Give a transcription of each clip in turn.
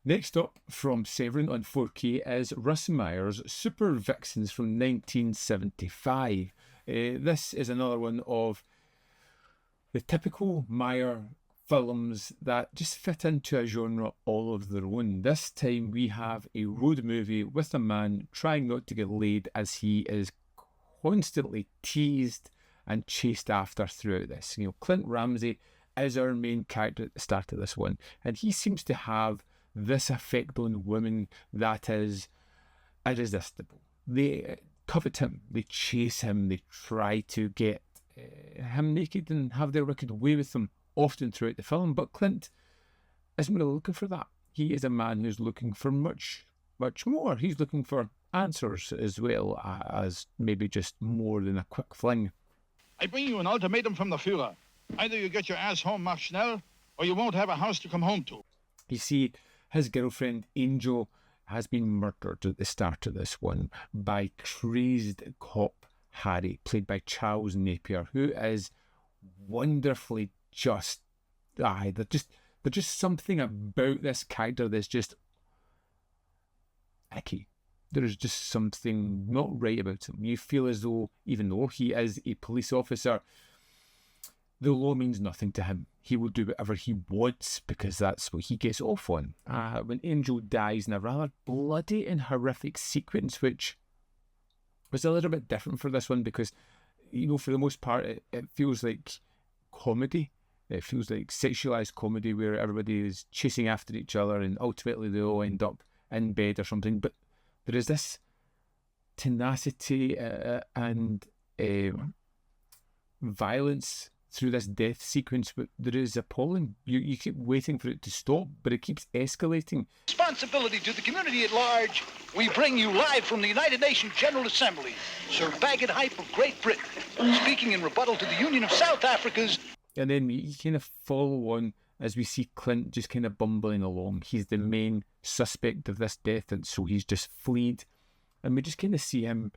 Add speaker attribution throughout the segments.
Speaker 1: Next up from Severin on 4K is Russ Meyer's Supervixens from 1975. This is another one of the typical Meyer films that just fit into a genre all of their own. This time we have a road movie with a man trying not to get laid as he is constantly teased and chased after throughout this. Clint Ramsey is our main character at the start of this one, and he seems to have this effect on women that is irresistible. They covet him, they chase him, they try to get him naked and have their wicked way with him often throughout the film, but Clint isn't really looking for that. He is a man who's looking for much, much more. He's looking for answers as well as maybe just more than a quick fling.
Speaker 2: I bring you an ultimatum from the Führer. Either you get your ass home, mach schnell, or you won't have a house to come home to.
Speaker 1: You see, his girlfriend, Angel, has been murdered at the start of this one by crazed cop Harry, played by Charles Napier, who is wonderfully there's just something about this character that's just icky. There is just something not right about him. You feel as though, even though he is a police officer, the law means nothing to him. He will do whatever he wants because that's what he gets off on. When Angel dies in a rather bloody and horrific sequence, which was a little bit different for this one because, for the most part, it feels like comedy. It feels like sexualized comedy where everybody is chasing after each other and ultimately they all end up in bed or something. But there is this tenacity and violence through this death sequence, but there is appalling. You keep waiting for it to stop, but it keeps escalating.
Speaker 3: Responsibility to the community at large. We bring you live from the United Nations General Assembly, Sir Bagot Hype of Great Britain, speaking in rebuttal to the Union of South Africa's.
Speaker 1: And then you kind of follow on as we see Clint just kind of bumbling along. He's the main suspect of this death, and so he's just fled. And we just kind of see him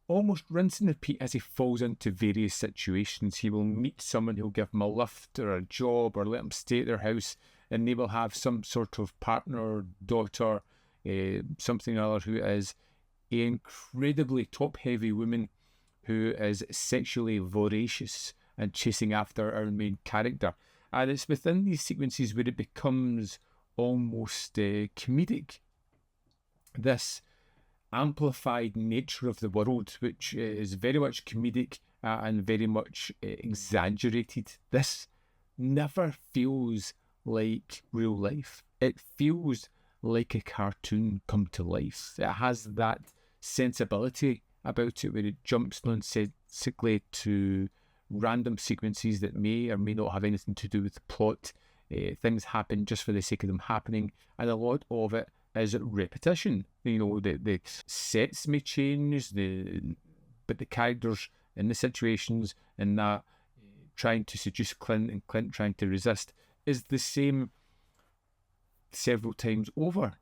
Speaker 1: almost rinse and repeat as he falls into various situations. He will meet someone who'll give him a lift or a job or let him stay at their house, and they will have some sort of partner, daughter, something or other who is an incredibly top-heavy woman who is sexually voracious and chasing after our main character. And it's within these sequences where it becomes almost comedic. This amplified nature of the world, which is very much comedic and very much exaggerated. This never feels like real life. It feels like a cartoon come to life. It has that sensibility about it where it jumps nonsensically to random sequences that may or may not have anything to do with the plot. Things happen just for the sake of them happening, and a lot of it is repetition. The sets may change, but the characters in the situations and that trying to seduce Clint and Clint trying to resist is the same several times over.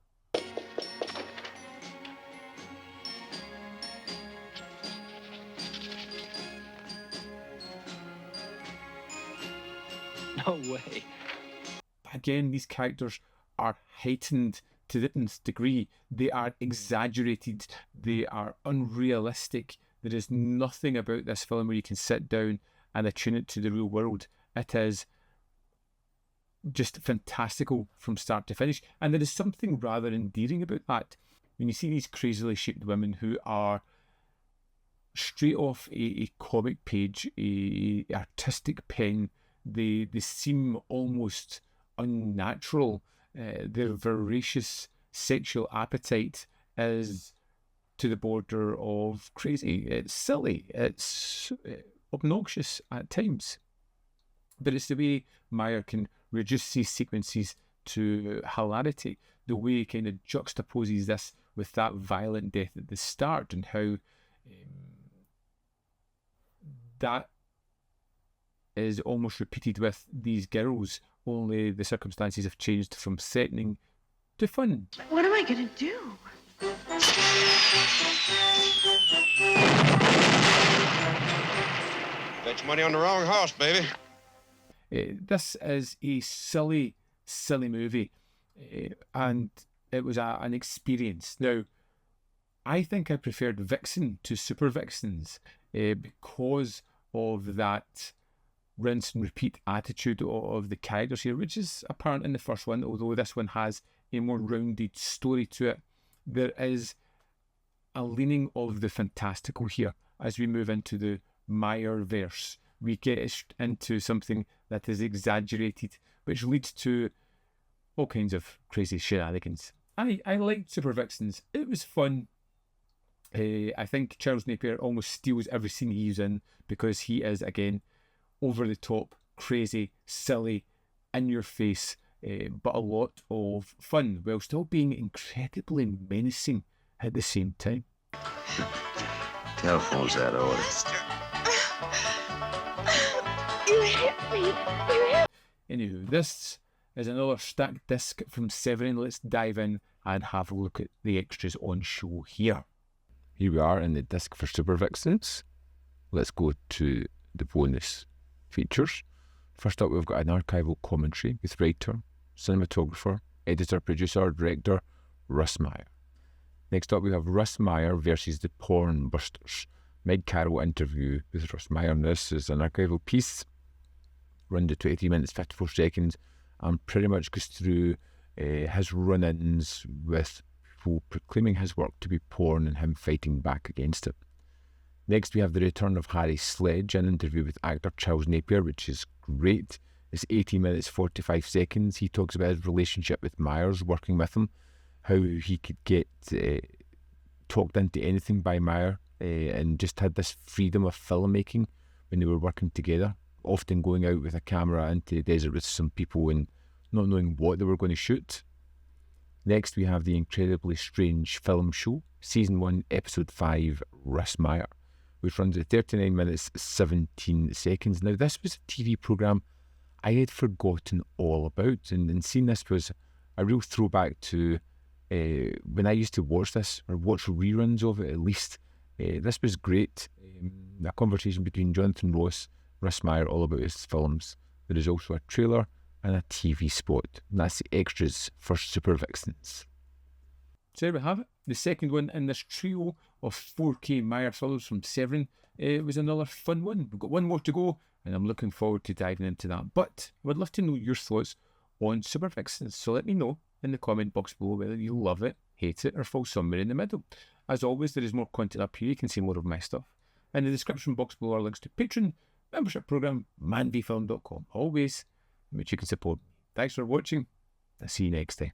Speaker 3: No way.
Speaker 1: Again, these characters are heightened to the nth degree. They are exaggerated. They are unrealistic. There is nothing about this film where you can sit down and attune it to the real world. It is just fantastical from start to finish. And there is something rather endearing about that. When you see these crazily shaped women who are straight off a comic page, a artistic pen, they seem almost unnatural. Their voracious sexual appetite is to the border of crazy. It's silly. It's obnoxious at times. But it's the way Meyer can reduce these sequences to hilarity, the way he kind of juxtaposes this with that violent death at the start, and how that is almost repeated with these girls, only the circumstances have changed from threatening to fun.
Speaker 4: What am I going to do?
Speaker 5: Bet your money on the wrong horse, baby.
Speaker 1: This is a silly movie. and it was an experience. Now, I think I preferred Vixen to Supervixens because of that rinse and repeat attitude of the characters here, which is apparent in the first one, although this one has a more rounded story to it. There is a leaning of the fantastical here as we move into the Meyer verse. We get into something that is exaggerated, which leads to all kinds of crazy shenanigans. I liked Supervixens. It was fun. I think Charles Napier almost steals every scene he's in because he is, again, over the top, crazy, silly, in your face, but a lot of fun, while still being incredibly menacing at the same time.
Speaker 4: Telephone's out of order.
Speaker 5: You hit me.
Speaker 1: Anywho, this is another stacked disc from Severin. Let's dive in and have a look at the extras on show here. Here we are in the disc for Supervixens. Let's go to the bonus features. First up, we've got an archival commentary with writer, cinematographer, editor, producer, director Russ Meyer. Next up, we have Russ Meyer versus the Porn Busters. Meg Carroll interview with Russ Meyer. And this is an archival piece, run to 23 minutes 54 seconds, and pretty much goes through his run-ins with people proclaiming his work to be porn and him fighting back against it. Next, we have the return of Harry Sledge, an interview with actor Charles Napier, which is great. It's 18 minutes 45 seconds. He talks about his relationship with Myers, working with him, how he could get talked into anything by Meyer, and just had this freedom of filmmaking when they were working together, often going out with a camera into the desert with some people and not knowing what they were going to shoot. Next, we have the incredibly strange film show, Season 1, Episode 5, Russ Meyer, which runs at 39 minutes 17 seconds. Now, this was a TV programme I had forgotten all about, and seeing this was a real throwback to when I used to watch this, or watch reruns of it at least. This was great. A conversation between Jonathan Ross, Russ Meyer, all about his films. There is also a trailer and a TV spot. And that's the extras for Supervixens. So there we have it. The second one in this trio of 4K Meyer films from Severin. It was another fun one. We've got one more to go, and I'm looking forward to diving into that. But I would love to know your thoughts on Supervixens. So let me know in the comment box below whether you love it, hate it, or fall somewhere in the middle. As always, there is more content up here. You can see more of my stuff. In the description box below are links to Patreon, membership program, manvfilm.com, always in which you can support me. Thanks for watching. I'll see you next time.